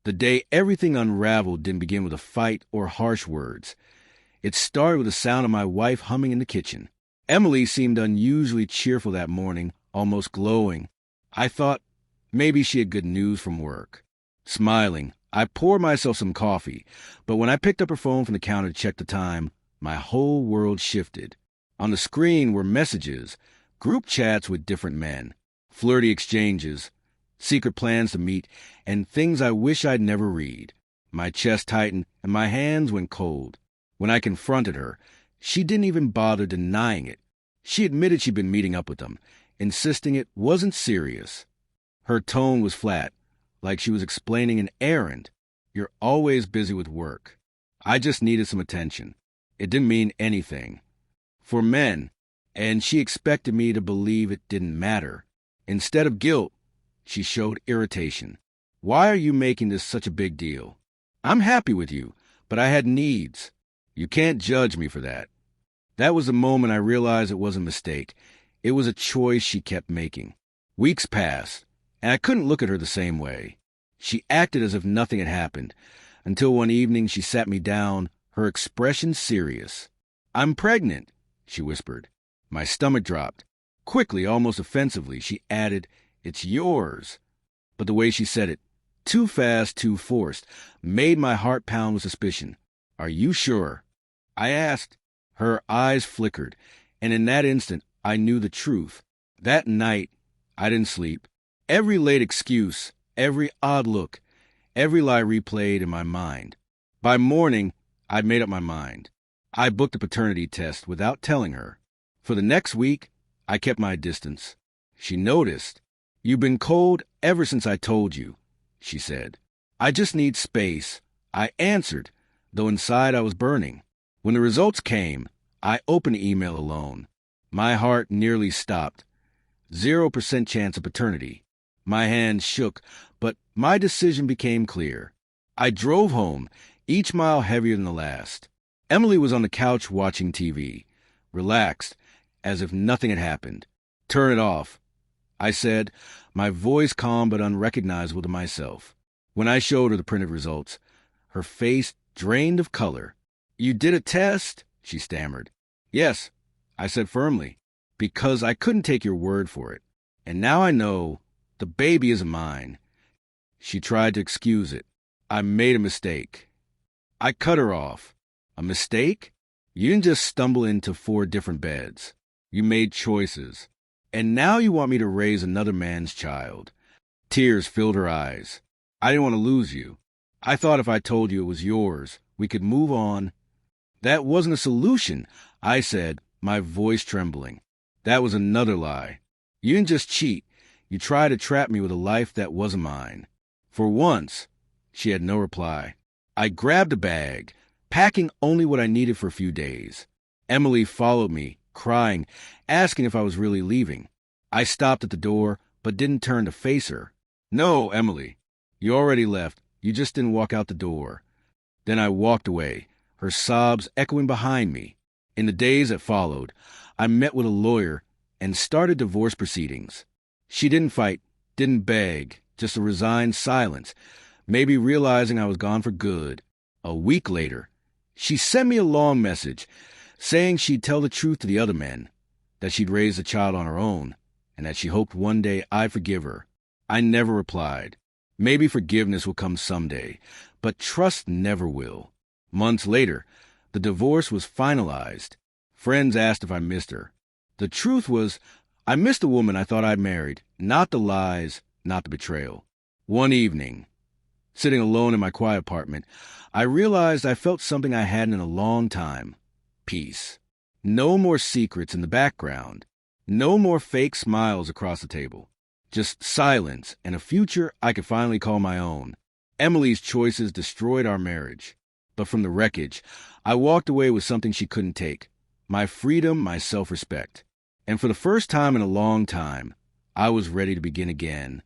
The day everything unraveled didn't begin with a fight or harsh words. It started with the sound of my wife humming in the kitchen. Emily seemed unusually cheerful that morning, almost glowing. I thought maybe she had good news from work. Smiling, I poured myself some coffee, but when I picked up her phone from the counter to check the time, my whole world shifted. On the screen were messages, group chats with different men, flirty exchanges, secret plans to meet, and things I wish I'd never read. My chest tightened and my hands went cold. When I confronted her, she didn't even bother denying it. She admitted she'd been meeting up with them, insisting it wasn't serious. Her tone was flat, like she was explaining an errand. You're always busy with work. I just needed some attention. It didn't mean anything. For men, and she expected me to believe it didn't matter. Instead of guilt, she showed irritation. Why are you making this such a big deal? I'm happy with you, but I had needs. You can't judge me for that. That was the moment I realized it wasn't a mistake. It was a choice she kept making. Weeks passed, and I couldn't look at her the same way. She acted as if nothing had happened, until one evening she sat me down, her expression serious. I'm pregnant, she whispered. My stomach dropped. Quickly, almost offensively, she added, It's yours. But the way she said it, too fast, too forced, made my heart pound with suspicion. Are you sure? I asked. Her eyes flickered, and in that instant, I knew the truth. That night, I didn't sleep. Every late excuse, every odd look, every lie replayed in my mind. By morning, I'd made up my mind. I booked a paternity test without telling her. For the next week, I kept my distance. She noticed. You've been cold ever since I told you, she said. I just need space. I answered, though inside I was burning. When the results came, I opened the email alone. My heart nearly stopped. 0% chance of paternity. My hands shook, but my decision became clear. I drove home, each mile heavier than the last. Emily was on the couch watching TV, relaxed, as if nothing had happened. Turn it off, I said, my voice calm but unrecognizable to myself. When I showed her the printed results, her face drained of color. You did a test? She stammered. Yes, I said firmly, because I couldn't take your word for it. And now I know the baby isn't mine. She tried to excuse it. I made a mistake. I cut her off. A mistake? You didn't just stumble into 4 different beds. You made choices. And now you want me to raise another man's child. Tears filled her eyes. I didn't want to lose you. I thought if I told you it was yours, we could move on. That wasn't a solution, I said, my voice trembling. That was another lie. You didn't just cheat. You tried to trap me with a life that wasn't mine. For once, she had no reply. I grabbed a bag, packing only what I needed for a few days. Emily followed me, crying, asking if I was really leaving. I stopped at the door, but didn't turn to face her. No, Emily, you already left. You just didn't walk out the door. Then I walked away, her sobs echoing behind me. In the days that followed, I met with a lawyer and started divorce proceedings. She didn't fight, didn't beg, just a resigned silence, maybe realizing I was gone for good. A week later, she sent me a long message saying she'd tell the truth to the other men, that she'd raise the child on her own, and that she hoped one day I'd forgive her. I never replied. Maybe forgiveness will come someday, but trust never will. Months later, the divorce was finalized. Friends asked if I missed her. The truth was, I missed the woman I thought I'd married, not the lies, not the betrayal. One evening, sitting alone in my quiet apartment, I realized I felt something I hadn't in a long time. Peace. No more secrets in the background. No more fake smiles across the table. Just silence and a future I could finally call my own. Emily's choices destroyed our marriage. But from the wreckage, I walked away with something she couldn't take. My freedom, my self-respect. And for the first time in a long time, I was ready to begin again.